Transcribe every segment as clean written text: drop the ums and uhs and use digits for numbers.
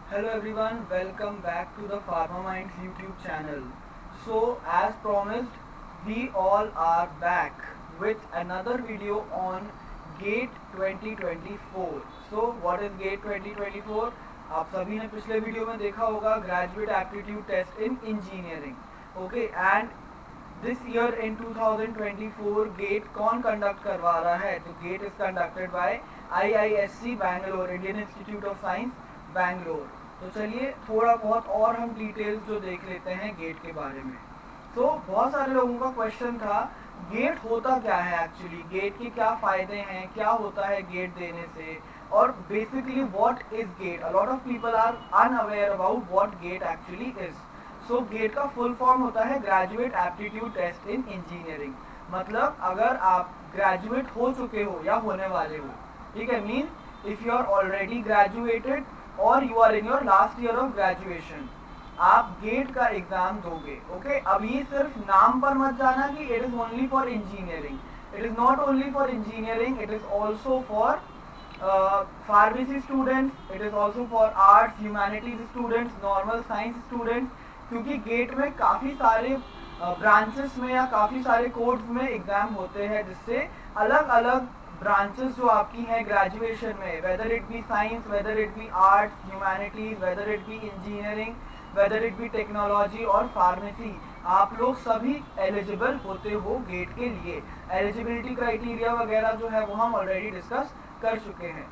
Hello everyone, welcome back to the Pharma Minds YouTube channel. So as promised, we all are back with another video on GATE 2024. So what is GATE 2024? आप सभी ने पिछले video में देखा होगा graduate aptitude test in engineering. Okay, and this year in 2024 GATE कौन conduct करवा रहा है? तो GATE is conducted by IISc Bangalore, Indian Institute of Science Bangalore. तो चलिए थोड़ा बहुत और हम डिटेल्स जो देख लेते हैं गेट के बारे में. तो बहुत सारे लोगों का क्वेश्चन था गेट होता क्या है एक्चुअली, गेट के क्या फायदे हैं, क्या होता है गेट देने से, और basically what is GATE. A lot of people are unaware about what GATE actually is. So GATE का फुल फॉर्म होता है graduate aptitude test in engineering. मतलब अगर आप ग्रेजुएट हो चुके हो या होने वाले हो, ठीक है, mean if you are already graduated और you are in your last year of graduation, आप गेट का एग्जाम दोगे. ओके, अब ये सिर्फ नाम पर मत जाना कि it is only for engineering. It is not only for engineering, it is also for pharmacy students, it is also for arts humanities students, normal science students. क्योंकि गेट में काफ़ी सारे ब्रांचेस में या काफ़ी सारे कोर्स में एग्जाम होते हैं, जिससे अलग अलग ब्रांचेस जो आपकी हैं ग्रेजुएशन में, weather it B science, weather it B arts humanities, weather it B engineering, weather it B technology और फार्मेसी, आप लोग सभी एलिजिबल होते हो गेट के लिए. एलिजिबिलिटी क्राइटेरिया वगैरह जो है वो हम ऑलरेडी डिस्कस कर चुके हैं.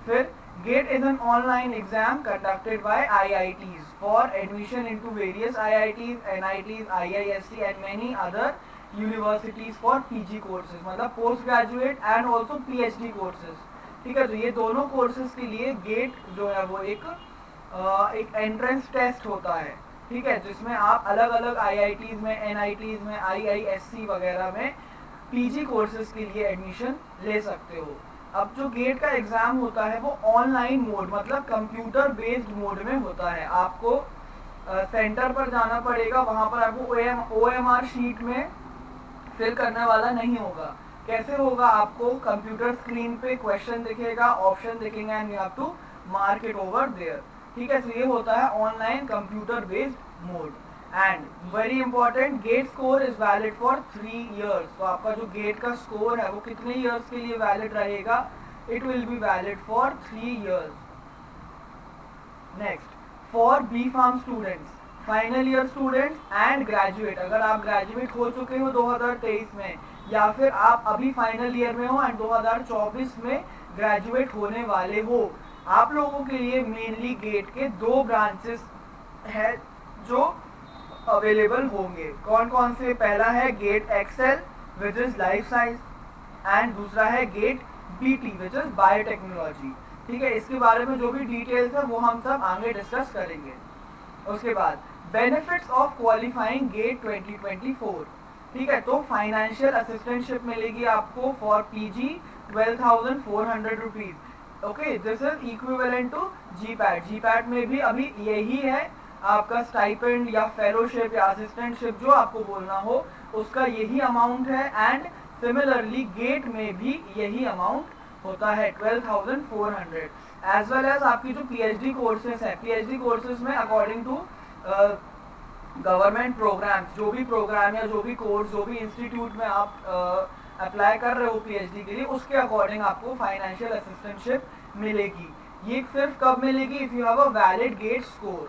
फिर GATE is an online exam conducted by IITs for admission into various IITs, NITs, IISc and many other universities for PG courses, मतलब post graduate and also PhD courses. ठीक है, तो ये दोनों कोर्सेज के लिए गेट जो है वो एक एंट्रेंस टेस्ट होता है. ठीक है, जिसमें आप अलग अलग IITs में, NITs में, IISc वगैरह में PG कोर्सेज के लिए एडमिशन ले सकते हो. अब जो गेट का एग्जाम होता है वो ऑनलाइन मोड, मतलब कंप्यूटर बेस्ड मोड में होता है. आपको सेंटर पर जाना पड़ेगा, वहां पर आपको OMR शीट में फिल करने वाला नहीं होगा. कैसे होगा? आपको कंप्यूटर स्क्रीन पे क्वेश्चन दिखेगा, ऑप्शन दिखेंगे and you have to mark it over there. ठीक है, तो ये होता है online computer based mode. And very important, GATE score is valid for 3 years. तो आपका जो गेट का स्कोर है वो कितने ईयर्स के लिए वैलिड रहेगा? It will be valid for 3 years. Next, for B pharm students, final year students and graduate. अगर आप ग्रेजुएट हो चुके हो 2023 में, या फिर आप अभी फाइनल ईयर में हो एंड 2024 में ग्रेजुएट होने वाले हो, आप लोगों के लिए मेनली गेट के 2 ब्रांचेस है जो अवेलेबल होंगे. कौन कौन से? पहला है GATE XL which is life science and दूसरा है GATE BT which is biotechnology. ठीक है, इसके बारे में जो भी डिटेल्स है वो हम सब आगे डिस्कस करेंगे. उसके बाद बेनिफिट्स ऑफ क्वालिफाइंग गेट 2024. ठीक है, तो फाइनेंशियल असिस्टेंटशिप मिलेगी आपको for PG 12,400 rupees. Okay, this is equivalent to GPAT. GPAT में भी अभी यही है आपका स्टाइपेंड या फेलोशिप या असिस्टेंटशिप, जो आपको बोलना हो, उसका यही अमाउंट है. एंड सिमिलरली गेट में भी यही अमाउंट होता है 12,400. एज वेल एज आपकी जो PhD कोर्सेज है, PhD कोर्सेज में अकॉर्डिंग टू गवर्नमेंट प्रोग्राम्स, जो भी प्रोग्राम या जो भी कोर्स, जो भी इंस्टीट्यूट में आप अप्लाई कर रहे हो PhD के लिए, उसके अकॉर्डिंग आपको फाइनेंशियल असिस्टेंटशिप मिलेगी. ये सिर्फ कब मिलेगी? If you have a valid GATE score.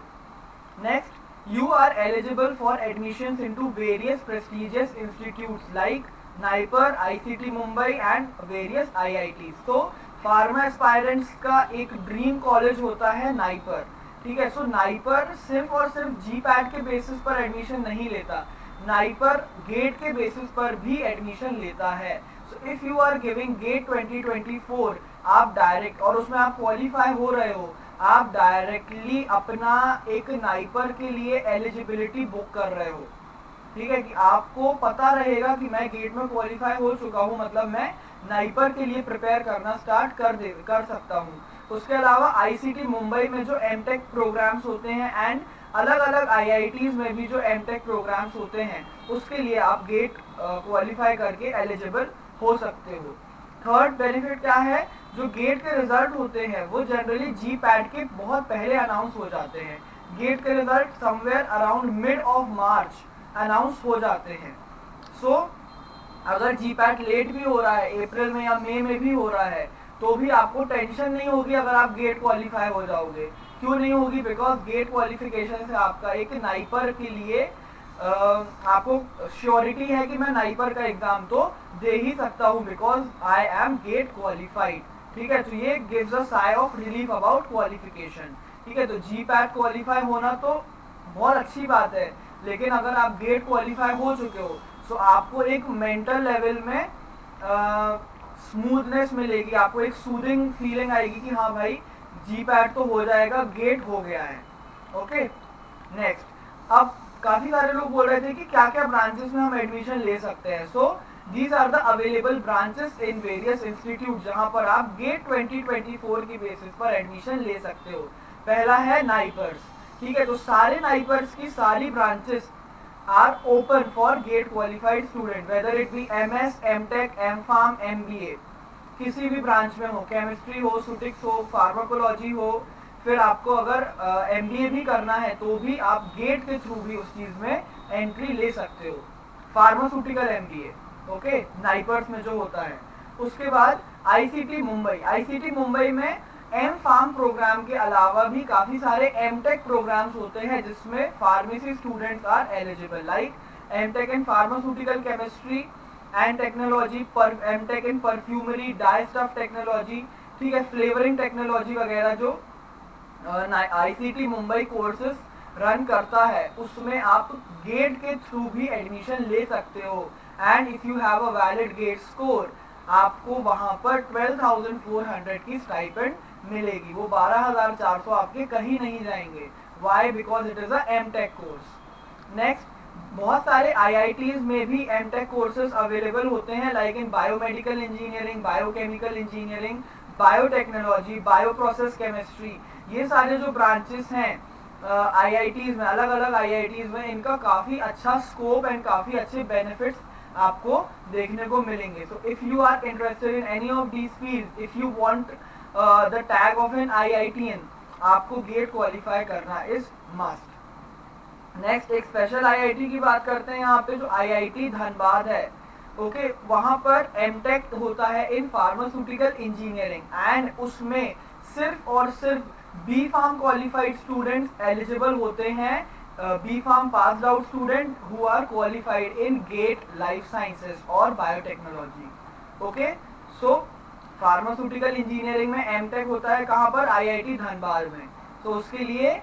Next, you are eligible for admissions into various prestigious institutes like NIPER, ICT Mumbai and various IITs. तो फार्मा एस्पायरेंट्स का एक ड्रीम कॉलेज होता है NIPER. ठीक है, सो NIPER सिर्फ और सिर्फ GPAT के बेसिस पर एडमिशन नहीं लेता, NIPER गेट के बेसिस पर भी एडमिशन लेता है. So if you are giving GATE 2024, आप डायरेक्ट, और उसमें आप क्वालिफाई हो रहे हो, आप डायरेक्टली अपना एक नाइपर के लिए एलिजिबिलिटी बुक कर रहे हो. ठीक है, कि आपको पता रहेगा कि मैं गेट में क्वालिफाई हो चुका हूँ, मतलब मैं नाइपर के लिए प्रिपेयर करना स्टार्ट कर सकता हूँ. उसके अलावा ICT मुंबई में जो MTech प्रोग्राम्स होते हैं एंड अलग अलग IITs में भी जो MTech प्रोग्राम्स होते हैं, उसके लिए आप गेट क्वालिफाई करके एलिजिबल हो सकते हो. थर्ड बेनिफिट क्या है? जो गेट के रिजल्ट होते हैं वो जनरली जी पैड के बहुत पहले अनाउंस हो जाते हैं। गेट के result somewhere around mid of March announce हो जाते हैं। सो अगर जी पैड लेट भी हो रहा है, अप्रैल में या मई में भी हो रहा है, तो भी आपको टेंशन नहीं होगी अगर आप गेट क्वालिफाई हो जाओगे। क्यों नहीं होगी? बिकॉज गेट क्वालिफिकेशन से आपका एक नाइपर के लिए आपको श्योरिटी है कि मैं नाइपर का एग्जाम तो दे ही सकता हूँ because I am GATE qualified. ठीक है, तो ये gives a sigh of relief about qualification. ठीक है, तो जी पैड क्वालिफाई होना तो बहुत अच्छी बात है, लेकिन अगर आप गेट क्वालिफाई हो चुके हो तो आपको एक मेंटल लेवल में स्मूथनेस मिलेगी, आपको एक सूदिंग फीलिंग आएगी कि हाँ भाई जी पैड तो हो जाएगा, गेट हो गया है। ओके, नेक्स्ट, अब काफी सारे लोग बोल रहे थे कि क्या क्या ब्रांचेस में हम एडमिशन ले सकते हैं। So these are the available branches in various institute जहां पर आप गेट 2024 की बेसिस पर एडमिशन ले सकते हो। पहला है नाइपर्स। ठीक है, तो सारे नाइपर्स की सारी branches are open for GATE qualified student, whether it be MS, MTech, MPharm, MBA, किसी भी ब्रांच में हो, केमिस्ट्री हो, सुटिक्स हो, फार्माकोलॉजी हो, फिर आपको अगर MBA भी करना है तो भी आप गेट के थ्रू भी उस चीज में एंट्री ले सकते हो, फार्मास्यूटिकल MBA। ओके, नाइपर्स में जो होता है। उसके बाद ICT मुंबई, ICT मुंबई में MPharm प्रोग्राम के अलावा भी काफी सारे MTech प्रोग्राम्स होते हैं जिसमें pharmacy students are eligible, like MTech in pharmaceutical chemistry and technology, MTech in perfumery, dye stuff technology, ठीक है, फ्लेवरिंग टेक्नोलॉजी वगैरह जो ICT मुंबई कोर्सेज रन करता है उसमें आप गेट के थ्रू भी एडमिशन ले सकते हो। And if you have a valid GATE score आपको वहां पर 12,400 की स्टाइपेंड मिलेगी, वो 12,400 आपके कहीं नहीं जाएंगे। Why? Because it is a MTech course. Next, बहुत सारे IITs में भी MTech कोर्सेज अवेलेबल होते हैं, like in biomedical engineering, biochemical engineering, biotechnology, bioprocess chemistry, ये सारे जो ब्रांचेस हैं IITs में, अलग अलग IITs में, इनका काफी अच्छा स्कोप एंड काफी अच्छे बेनिफिट्स आपको देखने को मिलेंगे। So if you are interested in any of these field, if you want the tag of an IITian, आपको गेट क्वालिफाई करना इज मस्ट। नेक्स्ट, एक स्पेशल IIT की बात करते हैं यहाँ पे, जो IIT धनबाद है। ओके, वहां पर MTech होता है इन फार्मास्यूटिकल इंजीनियरिंग एंड उसमें सिर्फ और सिर्फ B.Pharm क्वालिफाइड स्टूडेंट्स एलिजिबल होते हैं, B.Pharm passed out student who are qualified in GATE life sciences और biotechnology. Okay, so pharmaceutical engineering में MTech होता है कहाँ पर? IIT धनबाद में। तो उसके लिए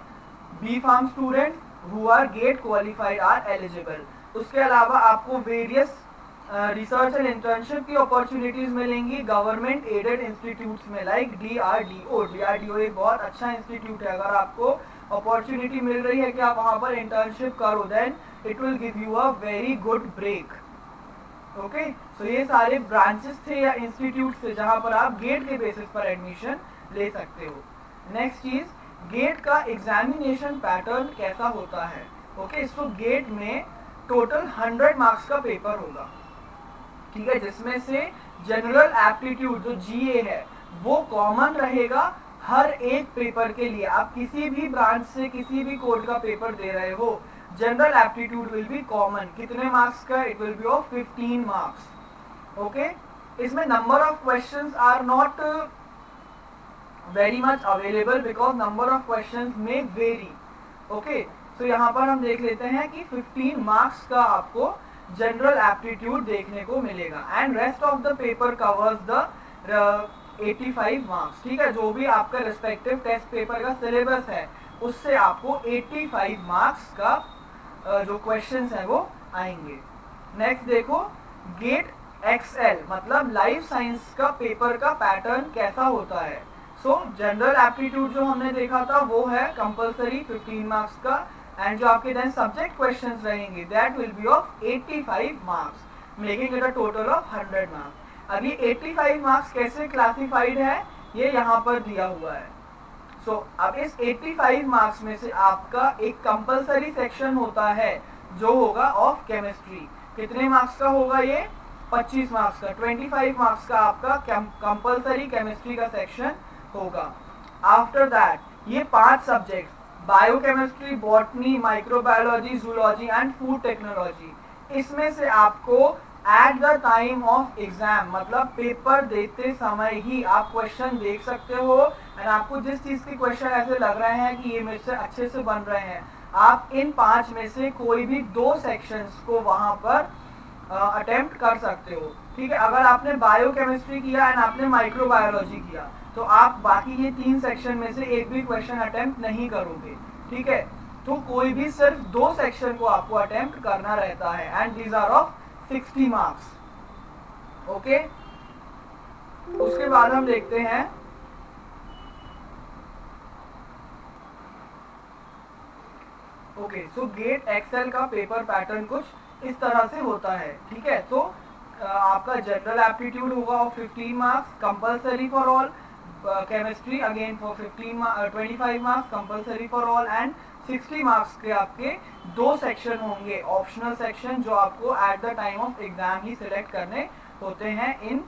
B.Pharm student who are GATE qualified are eligible. उसके अलावा आपको वेरियस रिसर्च एंड इंटर्नशिप की अपॉर्चुनिटीज मिलेंगी गवर्नमेंट एडेड इंस्टीट्यूट्स में, लाइक DRDO एक बहुत अच्छा इंस्टीट्यूट है। अगर आपको अपॉर्चुनिटी मिल रही है कि आप वहां पर इंटर्नशिप करो, then it will give you a very good break. Okay, so ये सारे ब्रांचेस थे या इंस्टीट्यूट थे जहां पर आप गेट के बेसिस पर एडमिशन ले सकते हो। नेक्स्ट चीज, गेट का एग्जामिनेशन पैटर्न कैसा होता है। ओके, सो गेट में टोटल 100 मार्क्स का पेपर होगा, ठीक है, जिसमें से जनरल एप्टीट्यूड जो GA है वो कॉमन रहेगा हर एक पेपर के लिए। आप किसी भी ब्रांच से किसी भी कोड का पेपर दे रहे हो, general aptitude will be common. कितने मार्क्स का? It will be of 15 marks. Okay, इसमें number of questions are not very much available because number of questions में वेरी। ओके, तो यहाँ पर हम देख लेते हैं कि 15 मार्क्स का आपको जनरल एप्टीट्यूड देखने को मिलेगा and rest of the paper covers the 85 marks. ठीक है, जो भी आपका रिस्पेक्टिव टेस्ट पेपर का सिलेबस है उससे आपको 85 मार्क्स का जो क्वेश्चंस है वो आएंगे। नेक्स्ट देखो, गेट XL मतलब लाइफ साइंस का पेपर का पैटर्न कैसा होता है। सो जनरल एप्टीट्यूड जो हमने देखा था वो है कंपलसरी 15 मार्क्स का, एंड जो आपके देन सब्जेक्ट क्वेश्चंस रहेंगे that will be of 85 marks, making it a total of 100 marks. अब ये 85 मार्क्स कैसे क्लासिफाइड है ये यहाँ पर दिया हुआ है। सो अब इस 85 मार्क्स में से आपका एक कंपलसरी सेक्शन होता है जो होगा ऑफ केमिस्ट्री। कितने मार्क्स का होगा ये? 25 मार्क्स का, 25 मार्क्स का आपका कंपलसरी केमिस्ट्री का सेक्शन होगा। आफ्टर दैट ये 5 subject biochemistry, botany, microbiology, zoology and food technology, इसमें से आपको at the time of exam मतलब पेपर देते समय ही आप क्वेश्चन देख सकते हो, एंड आपको जिस चीज के क्वेश्चन ऐसे लग रहे हैं कि ये मेरे से अच्छे से बन रहे हैं, आप इन 5 में से कोई भी 2 सेक्शंस को वहां पर अटेम्प्ट कर सकते हो। ठीक है, अगर आपने बायोकेमिस्ट्री किया एंड आपने माइक्रोबायोलॉजी किया तो आप बाकी ये 3 सेक्शन में से एक भी क्वेश्चन अटेम्प्ट नहीं करोगे। ठीक है, तो कोई भी सिर्फ 2 सेक्शन को आपको अटेम्प्ट करना रहता है, and these are of 60 marks. Okay, उसके बाद हम देखते हैं ओके, सो गेट एक्सेल का पेपर पैटर्न कुछ इस तरह से होता है। ठीक है, तो आपका जनरल एप्टीट्यूड होगा of 15 marks compulsory for all, chemistry again for 25 marks compulsory for all, and 60 marks के आपके 2 सेक्शन होंगे ऑप्शनल सेक्शन जो आपको at the time of exam he select करने होते हैं इन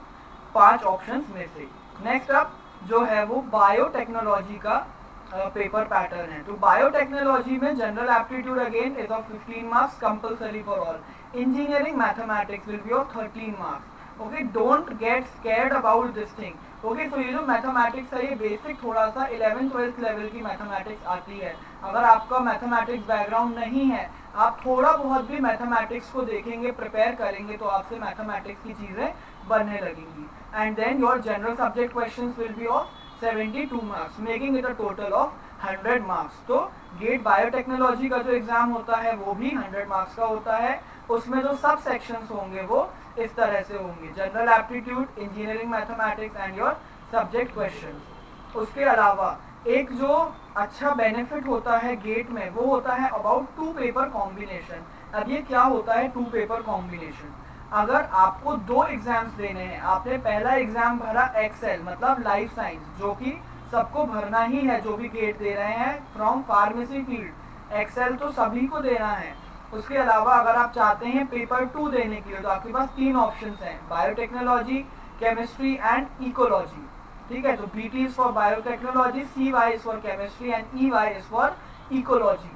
5 ऑप्शंस में से। नेक्स्ट अप जो है वो बायोटेक्नोलॉजी का पेपर पैटर्न है। तो बायोटेक्नोलॉजी में general aptitude again is of 15 marks compulsory for all, engineering mathematics will be of 13 marks. Okay, don't get scared about this thing. Okay, तो ये जो मैथमेटिक्स है ये बेसिक थोड़ा सा 11th-12th लेवल की मैथमेटिक्स आती है। अगर आपका मैथमेटिक्स बैकग्राउंड नहीं है, आप थोड़ा बहुत भी मैथमेटिक्स को देखेंगे, प्रिपेयर करेंगे, तो आपसे मैथमेटिक्स की चीजें बनने लगेंगी। And then your general subject questions will be of 72 marks, making it a total of 100 marks. तो गेट बायोटेक्नोलॉजी का जो एग्जाम होता है वो भी 100 मार्क्स का होता है। उसमें जो सब सेक्शंस होंगे वो इस तरह से होंगे, general aptitude, engineering mathematics and your subject questions. उसके अलावा एक जो अच्छा बेनिफिट होता है गेट में वो होता है अबाउट 2 पेपर कॉम्बिनेशन। अब ये क्या होता है 2 पेपर कॉम्बिनेशन? अगर आपको 2 एग्जाम्स देने हैं, आपने पहला एग्जाम भरा एक्सेल मतलब लाइफ साइंस, जो कि सबको भरना ही है जो भी गेट दे रहे हैं फ्रॉम फार्मेसी फील्ड, एक्सेल तो सभी को देना है। उसके अलावा अगर आप चाहते हैं पेपर 2 देने के लिए तो आपके पास 3 ऑप्शंस हैं, बायोटेक्नोलॉजी, केमिस्ट्री एंड इकोलॉजी। ठीक है, तो BT is for biotechnology, CY is for chemistry and EY is for ecology.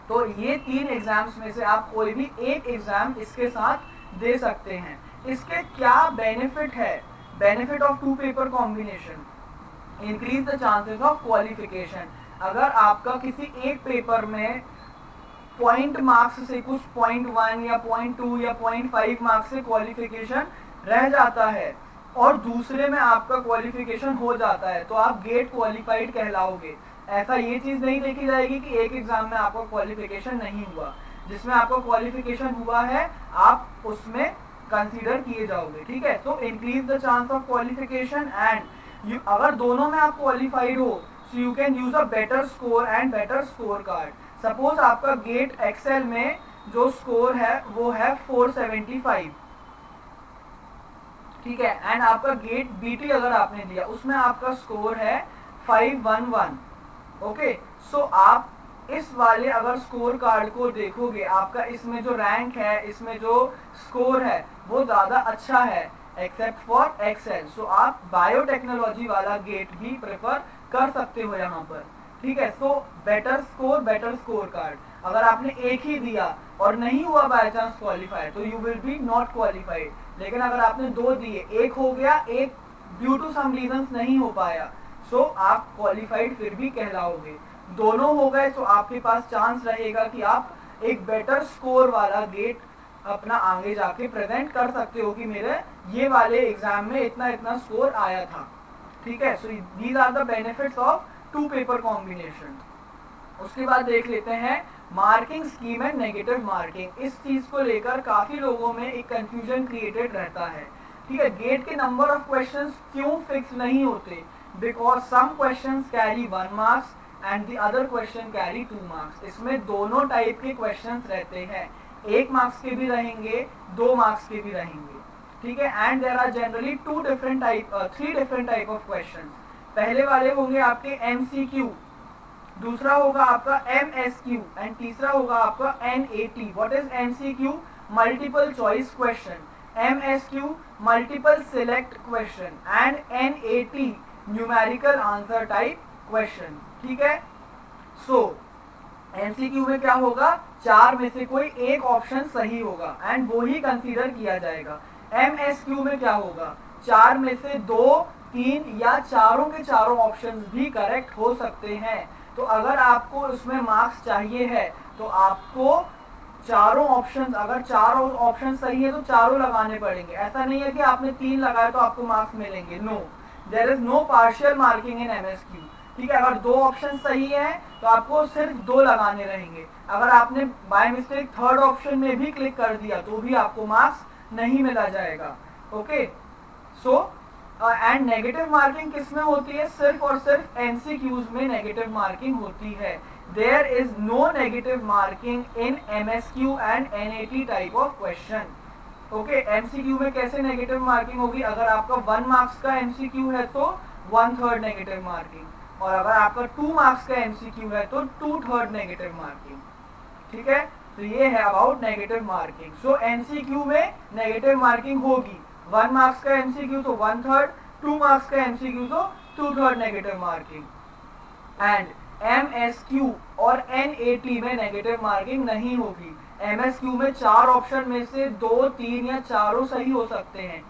तो ये 3 एग्जाम्स में से आप कोई भी एक एग्जाम इसके साथ दे सकते हैं। इसके क्या बेनिफिट है? Benefit of 2 paper combination, increase the chances of qualification. अगर आपका किसी एक पेपर में पॉइंट मार्क्स से कुछ 0.1 या 0.2 या 0.5 मार्क्स से क्वालिफिकेशन रह जाता है और दूसरे में आपका क्वालिफिकेशन हो जाता है, तो आप गेट क्वालिफाइड कहलाओगे। ऐसा ये चीज नहीं देखी जाएगी कि एक एग्जाम में आपका क्वालिफिकेशन नहीं हुआ, जिसमें आपका क्वालिफिकेशन हुआ है आप उसमें कंसीडर किए जाओगे। ठीक है, तो increase the chance of qualification, and अगर दोनों में आप क्वालिफाइड हो so you can use a better score and better score card. Suppose आपका गेट एक्सेल में जो स्कोर है वो है 475, ठीक है, एंड आपका गेट BT अगर आपने दिया उसमें आपका स्कोर है 511। ओके, सो आप इस वाले अगर स्कोर कार्ड को देखोगे, आपका इसमें जो रैंक है, इसमें जो स्कोर है वो ज्यादा अच्छा है एक्सेप्ट फॉर एक्सेल। सो आप बायोटेक्नोलॉजी वाला गेट भी प्रेफर कर सकते हो यहाँ पर। ठीक है, सो बेटर स्कोर कार्ड। अगर आपने एक ही दिया और नहीं हुआ बाय चांस क्वालिफाइड तो you will be not qualified, लेकिन अगर आपने 2 दिए, एक हो गया, एक ड्यू टू सम रीजंस नहीं हो पाया, सो आप क्वालिफाइड फिर भी कहलाओगे। दोनों हो गए तो आपके पास चांस रहेगा कि आप एक बेटर स्कोर वाला गेट अपना आगे जाके प्रेजेंट कर सकते हो कि मेरे ये वाले एग्जाम में इतना इतना स्कोर आया था। ठीक है, so these are the benefits of 2 paper combination. उसके बाद देख लेते हैं marking scheme and negative marking. इस चीज को लेकर काफी लोगों में एक कंफ्यूजन क्रिएटेड रहता है। ठीक है, गेट के नंबर ऑफ क्वेश्चंस क्यों फिक्स नहीं होते? Because some questions carry 1 marks and the other question carry 2 marks. इसमें दोनों टाइप के क्वेश्चंस रहते हैं, 1 मार्क्स के भी रहेंगे, 2 मार्क्स के भी रहेंगे। ठीक है, and there are generally 3 different type of questions. पहले वाले होंगे आपके MCQ, दूसरा होगा आपका MSQ एंड तीसरा होगा आपका NAT। What is MCQ? Multiple choice question. MSQ multiple select question and NAT numerical answer type question. ठीक है, सो MCQ में क्या होगा, चार में से कोई एक ऑप्शन सही होगा एंड वो ही कंसीडर किया जाएगा। MSQ में क्या होगा, चार में से दो, तीन या चारों के चारों ऑप्शंस भी करेक्ट हो सकते हैं। तो अगर आपको उसमें मार्क्स चाहिए है तो आपको चारों ऑप्शंस, अगर चारों ऑप्शन सही है तो चारों लगाने पड़ेंगे। ऐसा नहीं है कि आपने तीन लगाए तो आपको मार्क्स मिलेंगे, no, there is no partial marking in MSQ। ठीक है, अगर दो ऑप्शन सही है तो आपको सिर्फ दो लगाने रहेंगे। अगर आपने बाय मिस्टेक थर्ड ऑप्शन में भी क्लिक कर दिया तो भी आपको मार्क्स नहीं मिला जाएगा। Okay, so and negative marking किस में होती है, सिर्फ और सिर्फ MCQs में नेगेटिव मार्किंग होती है। There is no negative marking in MSQ and NAT type of question. Okay, MCQ में कैसे नेगेटिव मार्किंग होगी, अगर आपका 1 मार्क्स का MCQ है तो 1/3 नेगेटिव मार्किंग, और अगर आपका 2 मार्क्स का MCQ है तो 2/3 नेगेटिव मार्किंग। ठीक है, तो ये है about negative marking. So MCQ में नेगेटिव मार्किंग होगी, 1 मार्क्स का MCQ तो 1/3, 2 मार्क्स का MCQ तो 2/3 नेगेटिव मार्किंग। एंड MSQ और NAT में नेगेटिव मार्किंग नहीं होगी। MSQ में चार ऑप्शन में से दो, तीन या चारों सही हो सकते हैं।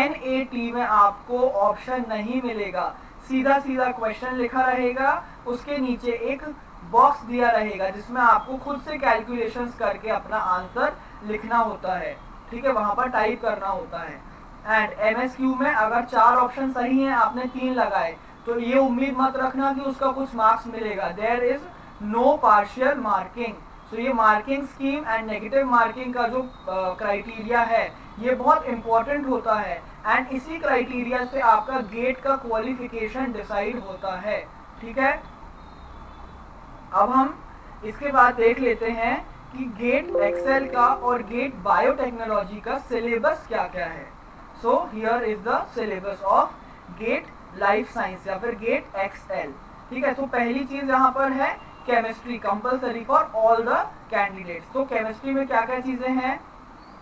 NAT में आपको ऑप्शन नहीं मिलेगा, सीधा सीधा क्वेश्चन लिखा रहेगा, उसके नीचे एक बॉक्स दिया रहेगा जिसमें आपको खुद से कैलकुलेशंस करके अपना आंसर लिखना होता है। ठीक है, वहां पर टाइप करना होता है। एंड MSQ में अगर चार ऑप्शन सही हैं, आपने तीन लगाए, तो ये उम्मीद मत रखना कि उसका कुछ मार्क्स मिलेगा। There is no partial marking. So ये marking scheme and negative marking का जो क्राइटेरिया है ये बहुत इंपॉर्टेंट होता है एंड इसी क्राइटेरिया से आपका गेट का क्वालिफिकेशन डिसाइड होता है। ठीक है, अब हम इसके बाद देख लेते हैं कि गेट एक्सेल का और गेट बायोटेक्नोलॉजी का सिलेबस क्या क्या है। So here is the syllabus of GATE life science या फिर गेट एक्सएल। ठीक है, तो पहली चीज यहाँ पर है chemistry compulsory for all the candidates. तो केमिस्ट्री में क्या क्या चीजें हैं,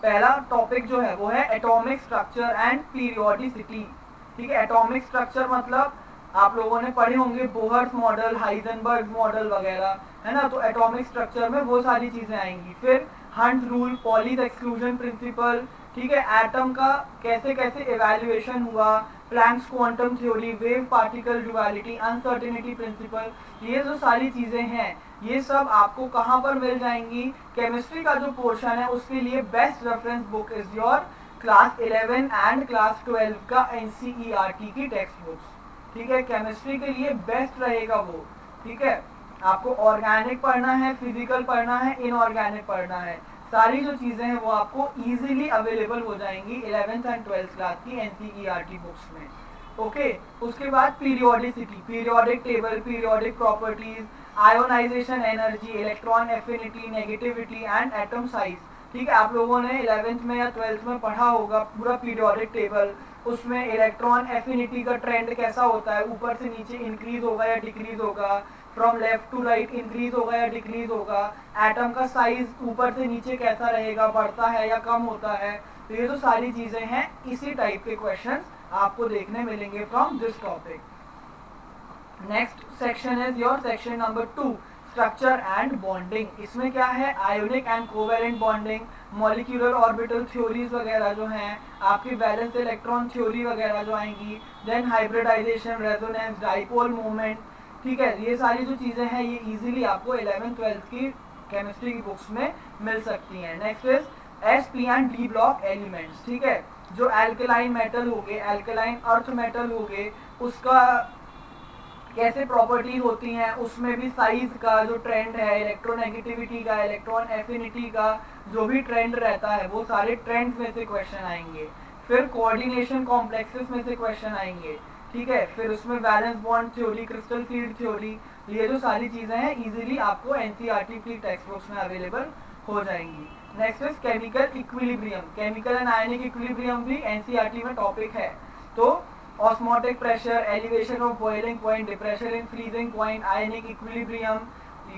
पहला टॉपिक जो है वो है एटॉमिक स्ट्रक्चर एंड पीरियोडिसिटी। ठीक है, एटॉमिक स्ट्रक्चर मतलब आप लोगों ने पढ़े होंगे बोहर्स मॉडल, हाइजेनबर्ग मॉडल वगैरह, है ना, तो एटॉमिक स्ट्रक्चर में वो सारी चीजें आएंगी। फिर Hund rule, Pauli's exclusion principle, ठीक है, एटम का कैसे कैसे इवैल्यूएशन हुआ, Planck's quantum theory, wave particle duality, uncertainty principle, ये जो सारी चीजें हैं ये सब आपको कहाँ पर मिल जाएंगी, केमिस्ट्री का जो पोर्शन है उसके लिए best reference book is your class 11 and class 12 का NCERT की टेक्स्ट बुक्स। ठीक है, केमिस्ट्री के लिए बेस्ट रहेगा वो। ठीक है, आपको ऑर्गेनिक पढ़ना है, फिजिकल पढ़ना है, इनऑर्गेनिक पढ़ना है, सारी जो चीजें हैं वो आपको इजीली अवेलेबल हो जाएंगी 11th एंड 12th क्लास की NCERT बुक्स में। ओके, उसके बाद periodicity, periodic table, periodic properties, ionisation energy, electron affinity, negativity and atom size. ठीक है, आप लोगों ने 11th में या 12th में पढ़ा होगा पूरा पीरियोडिक टेबल, उसमें इलेक्ट्रॉन एफिनिटी का ट्रेंड कैसा होता है, ऊपर से नीचे इंक्रीज होगा या डिक्रीज होगा, from left to right increase होगा या डिक्रीज होगा, एटम का साइज ऊपर से नीचे कैसा रहेगा, बढ़ता है या कम होता है। तो ये जो सारी चीजें हैं इसी टाइप के क्वेश्चंस आपको देखने मिलेंगे from this topic. Next section is your section number 2, structure and bonding. इसमें क्या है, ionic and covalent bonding, molecular orbital theories वगैरह जो हैं, आपकी बैलेंस इलेक्ट्रॉन थ्योरी वगैरह जो आएंगी, then hybridisation, resonance, dipole movement. ठीक है, ये सारी जो चीजें हैं ये इजीली आपको 11th 12th की केमिस्ट्री की बुक्स में मिल सकती हैं। Next is SP and D block elements. ठीक है, जो एल्कलाइन मेटल हो गए, एल्कलाइन अर्थ मेटल हो गए, उसका कैसे प्रॉपर्टीज होती हैं, उसमें भी साइज का जो ट्रेंड है, इलेक्ट्रोनेगेटिविटी का, इलेक्ट्रॉन एफिनिटी का जो भी ट्रेंड रहता है वो सारे ट्रेंड्स में से क्वेश्चन आएंगे। फिर कोऑर्डिनेशन कॉम्प्लेक्सेस में से क्वेश्चन आएंगे। ठीक है, फिर उसमें valence bond theory, crystal field theory, ये जो सारी चीजें हैं इजीली आपको NCERT की टेक्स्ट बुक्स में अवेलेबल हो जाएंगी। Next is chemical equilibrium, chemical and ionic equilibrium भी NCERT में टॉपिक है। तो osmotic pressure, elevation of boiling point, depression in freezing point, ionic equilibrium,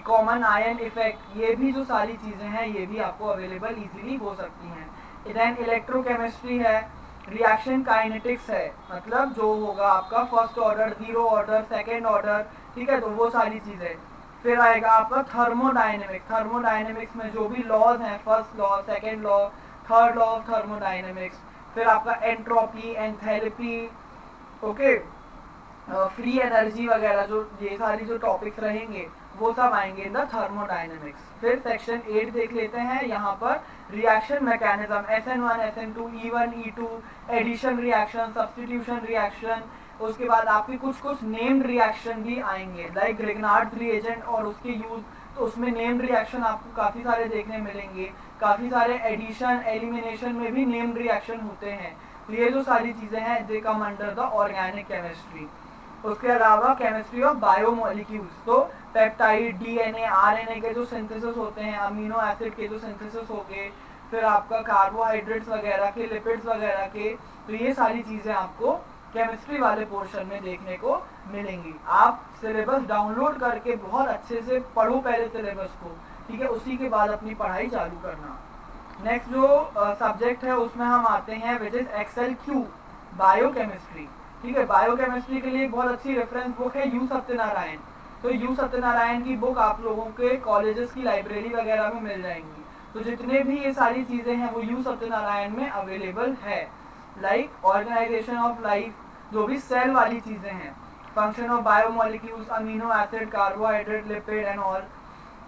common ion effect, ये भी जो सारी चीजें हैं ये भी आपको अवेलेबल इजीली हो सकती हैं। देन इलेक्ट्रोकेमिस्ट्री है, रिएक्शन काइनेटिक्स है, मतलब जो होगा आपका first order, zero order, second order, ठीक है, तो वो सारी चीज़ें। फिर आएगा आपका थर्मोडायनेमिक्स, थर्मोडायनेमिक्स में जो भी लॉज हैं, first law, second law, third law of thermodynamics. फिर आपका entropy, enthalpy, okay, free energy वगैरह, जो ये सारी जो टॉपिक्स रहेंगे वो सब आएंगे इन द थर्मोडायनेमिक्स। फिर सेक्शन 8 देख लेते हैं, यहाँ पर reaction mechanism, SN1, SN2, E1, E2, addition reaction, substitution reaction. उसके बाद आपके कुछ नेम्ड रिएक्शन भी आएंगे, लाइक ग्रिग्नार्ड रिएजेंट और उसके यूज, तो उसमें नेम्ड रिएक्शन आपको काफ़ी सारे देखने मिलेंगे। काफ़ी सारे एडिशन एलिमिनेशन में भी नेम्ड रिएक्शन होते हैं। तो ये जो सारी चीज़ें हैं they come under the organic chemistry. उसके अलावा केमिस्ट्री ऑफ बायोमोलिक्यूल्स, तो पेप्टाइड, डीएनए, आरएनए के जो सिंथेसिस होते हैं, अमीनो एसिड के जो सिंथेसिस हो गए, फिर आपका कार्बोहाइड्रेट्स वगैरह के, लिपिड्स वगैरह के, तो ये सारी चीज़ें आपको केमिस्ट्री वाले पोर्शन में देखने को मिलेंगी। आप सिलेबस डाउनलोड करके बहुत अच्छे से पढ़ो पहले सिलेबस को, ठीक है, उसी के बाद अपनी पढ़ाई चालू करना। नेक्स्ट जो सब्जेक्ट है उसमें हम आते हैं विच इज XLQ, बायोकेमिस्ट्री, ठीक है। बायोकेमिस्ट्री के लिए एक बहुत अच्छी रेफरेंस बुक है यू सत्यनारायण। तो यू सत्यनारायण की बुक आप लोगों के कॉलेजेस की लाइब्रेरी वगैरह में मिल जाएंगी। तो जितने भी ये सारी चीज़ें हैं वो यू सत्यनारायण में अवेलेबल है, लाइक ऑर्गेनाइजेशन ऑफ लाइफ, जो भी सेल वाली चीज़ें हैं, function of biomolecules, amino acid, carbohydrate, lipid and all.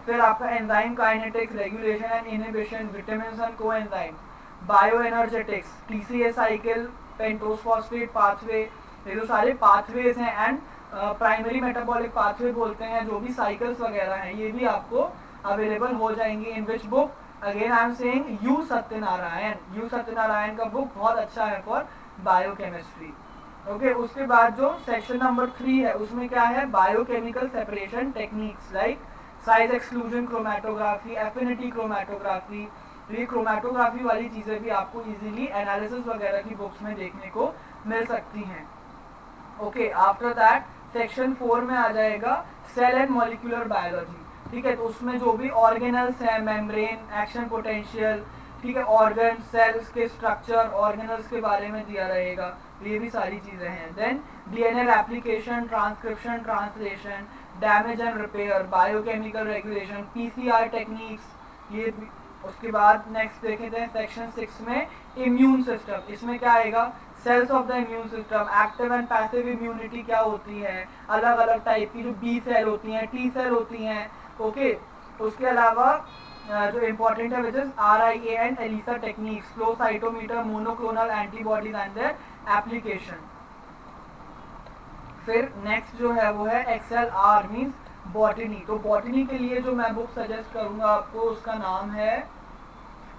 फिर आपका enzyme kinetics, regulation and inhibition, vitamins and coenzyme, bio energetics, TCA cycle, pentose phosphate pathway, ये जो सारे पाथवेज हैं, एंड प्राइमरी मेटाबॉलिक पाथवे बोलते हैं, जो भी साइकिल्स वगैरह हैं, ये भी आपको अवेलेबल हो जाएंगे। In which book, again I am saying you Satyanarayan, U Satyanarayan का बुक बहुत अच्छा है फॉर बायोकेमिस्ट्री, ओके। उसके बाद जो सेक्शन नंबर 3 है उसमें क्या है, biochemical separation techniques, like size exclusion chromatography, affinity chromatography. तो ये क्रोमेटोग्राफी वाली चीज़ें भी आपको इजीली एनालिसिस वगैरह की बुक्स में देखने को मिल सकती हैं, ओके। आफ्टर दैट सेक्शन 4 में आ जाएगा सेल एंड मॉलिक्यूलर बायोलॉजी, ठीक है। तो उसमें जो भी ऑर्गेनल्स हैं, मेम्ब्रेन, एक्शन पोटेंशियल, ठीक है, ऑर्गन, सेल्स के स्ट्रक्चर, ऑर्गेनल्स के बारे में दिया रहेगा, तो ये भी सारी चीज़ें हैं। Then DNA application, transcription, translation, damage and repair, biochemical regulation, PCR techniques, ये भी। उसके बाद नेक्स्ट देखे थे सेक्शन 6 में इम्यून सिस्टम, इसमें क्या आएगा, cells of the immune system, active and passive immunity क्या होती है, अलग अलग टाइप की जो B सेल होती हैं, T सेल होती हैं, ओके। उसके अलावा जो इम्पोर्टेंट है which is RIA and ELISA techniques, flow cytometer, monoclonal antibodies and their application. फिर नेक्स्ट जो है वो है XLR मीन्स बॉटनी। तो बॉटनी के लिए जो मैं बुक सजेस्ट करूंगा आपको, उसका नाम है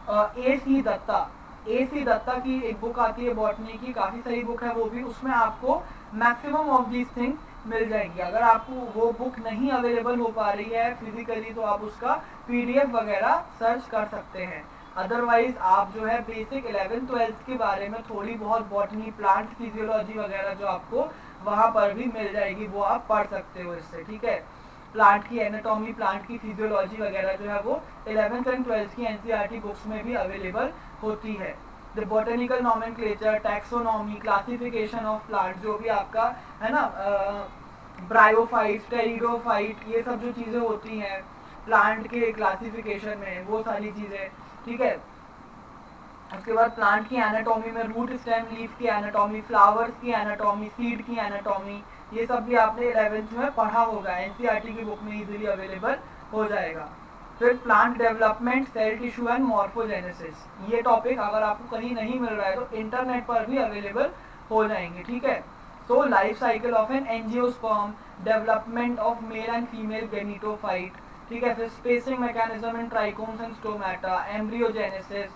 AC दत्ता। AC दत्ता की एक बुक आती है बॉटनी की, काफ़ी सही बुक है वो भी, उसमें आपको मैक्सिमम ऑफ दीज थिंग्स मिल जाएंगी। अगर आपको वो बुक नहीं अवेलेबल हो पा रही है फिजिकली, तो आप उसका PDF वगैरह सर्च कर सकते हैं। अदरवाइज आप जो है बेसिक 11th-12th के बारे में थोड़ी बहुत बॉटनी, प्लांट फिजियोलॉजी वगैरह जो आपको वहाँ पर भी मिल जाएगी, वो आप पढ़ सकते हो इससे, ठीक है। प्लांट की एनाटॉमी, प्लांट की फिजियोलॉजी वगैरह जो है वो 11th एंड 12th की NCERT बुक्स में भी अवेलेबल होती है। The botanical nomenclature, taxonomy, classification of plant, जो भी आपका है ना, ब्रायोफाइट, टेरिडोफाइट, ये सब जो चीज़ें होती हैं प्लांट के क्लासिफिकेशन में, वो सारी चीज़ें, ठीक है। उसके बाद प्लांट की एनाटॉमी में रूट, स्टेम, लीफ की एनाटॉमी, फ्लावर्स की एनाटॉमी, सीड की एनाटॉमी, ये सब भी आपने 11th में पढ़ा होगा, NCERT की बुक में इजीली अवेलेबल हो जाएगा। फिर plant development, cell tissue and morphogenesis, ये टॉपिक अगर आपको कहीं नहीं मिल रहा है तो इंटरनेट पर भी अवेलेबल हो जाएंगे, ठीक है। So life cycle of an angiosperm, development of male and female gametophyte, ठीक है। फिर spacing mechanism in trichomes and stomata, embryogenesis,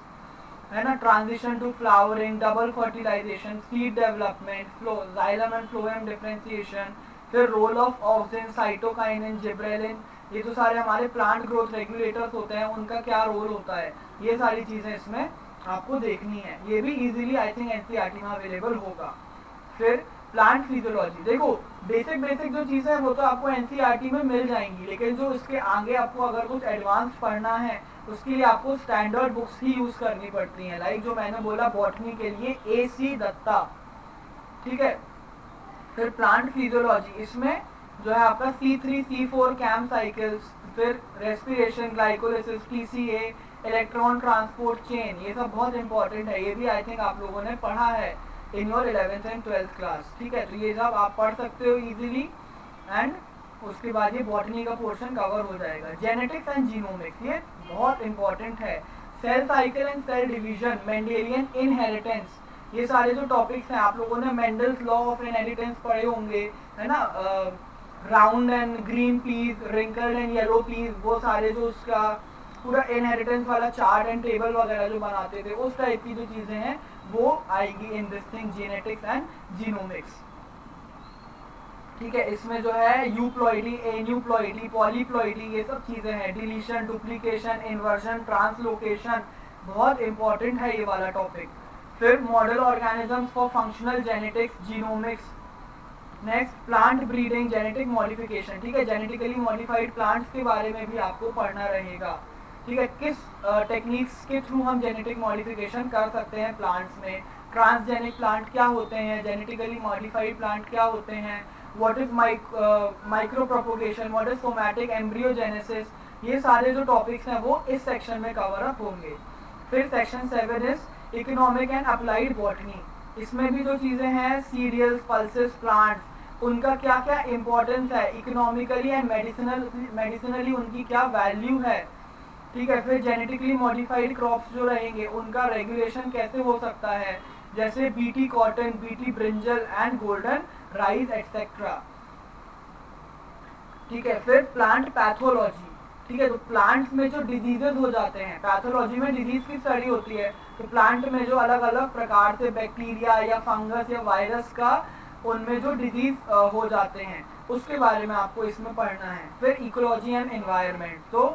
है ना, transition to flowering, double fertilisation, seed development, flow, xylem and phloem differentiation, फिर role of auxin, cytokinin, gibberellin, ये तो सारे हमारे प्लांट ग्रोथ रेगुलेटर्स होते हैं, उनका क्या रोल होता है, ये सारी चीज़ें इसमें आपको देखनी है। ये भी इजीली आई थिंक NCERT में अवेलेबल होगा। फिर प्लांट फिजियोलॉजी, देखो बेसिक जो चीज़ें हैं वो तो आपको एनसीईआरटी में मिल जाएंगी, लेकिन जो इसके आगे आपको अगर कुछ एडवांस पढ़ना है उसके लिए आपको स्टैंडर्ड बुक्स ही यूज़ करनी पड़ती हैं। लाइक जो मैंने बोला बॉटनी के लिए AC दत्ता, ठीक है। फिर प्लांट फिजियोलॉजी, इसमें जो है आपका C3 C4 कैम साइकिल्स, फिर respiration, glycolysis, TCA, electron transport chain, ये सब बहुत इंपॉर्टेंट है। ये भी आई थिंक आप लोगों ने पढ़ा है in your 11th and 12th class, ठीक है। तो ये सब आप पढ़ सकते हो इजीली, एंड उसके बाद ये बॉटनी का पोर्शन कवर हो जाएगा। जेनेटिक्स एंड जीनोमिक्स, ये बहुत इंपॉर्टेंट है। Cell cycle and cell division, Mendelian inheritance, ये सारे जो टॉपिक्स हैं आप लोगों ने मेंडल्स लॉ ऑफ इनहेरिटेंस पढ़े होंगे, है ना। Round and green peas, wrinkled and yellow peas, वो सारे जो उसका पूरा इनहेरिटेंस वाला चार्ट एंड टेबल वगैरह जो बनाते थे, उस टाइप की जो चीज़ें हैं वो आएगी in this thing, genetics and genomics, ठीक है। इसमें जो है यूप्लॉइडी, एन्यूप्लॉइडी, पॉलीप्लॉइडी, ये सब चीज़ें हैं। डिलीशन, डुप्लीकेशन, इन्वर्जन, ट्रांसलोकेशन, बहुत इंपॉर्टेंट है ये वाला टॉपिक। फिर model organisms for functional genetics, genomics. Next plant breeding, genetic modification, ठीक है। जेनेटिकली मॉडिफाइड प्लांट्स के बारे में भी आपको पढ़ना रहेगा, ठीक है। किस टेक्निक्स के थ्रू हम जेनेटिक मॉडिफिकेशन कर सकते हैं प्लांट्स में, ट्रांसजेनिक प्लांट क्या होते हैं, जेनेटिकली मॉडिफाइड प्लांट क्या होते हैं, what is micro propagation, what is somatic embryogenesis, ये सारे जो टॉपिक्स हैं वो इस सेक्शन में कवर अप होंगे। फिर section 7 is economic and applied botany, इसमें भी जो चीज़ें हैं सीरियल्स, पल्सेस, प्लांट्स, उनका क्या क्या इंपॉर्टेंस है, इकोनॉमिकली एंड मेडिसिनली उनकी क्या वैल्यू है, ठीक है। फिर जेनेटिकली मॉडिफाइड क्रॉप्स जो रहेंगे उनका रेगुलेशन कैसे हो सकता है, जैसे BT cotton, BT brinjal and golden rice etcetera, ठीक है। फिर प्लांट पैथोलॉजी, ठीक है। तो प्लांट्स में जो डिजीजेज हो जाते हैं, पैथोलॉजी में डिजीज की स्टडी होती है, तो प्लांट में जो अलग अलग प्रकार से बैक्टीरिया या फंगस या वायरस का उनमें जो डिजीज हो जाते हैं उसके बारे में आपको इसमें पढ़ना है। फिर इकोलॉजी एंड एनवायरनमेंट, तो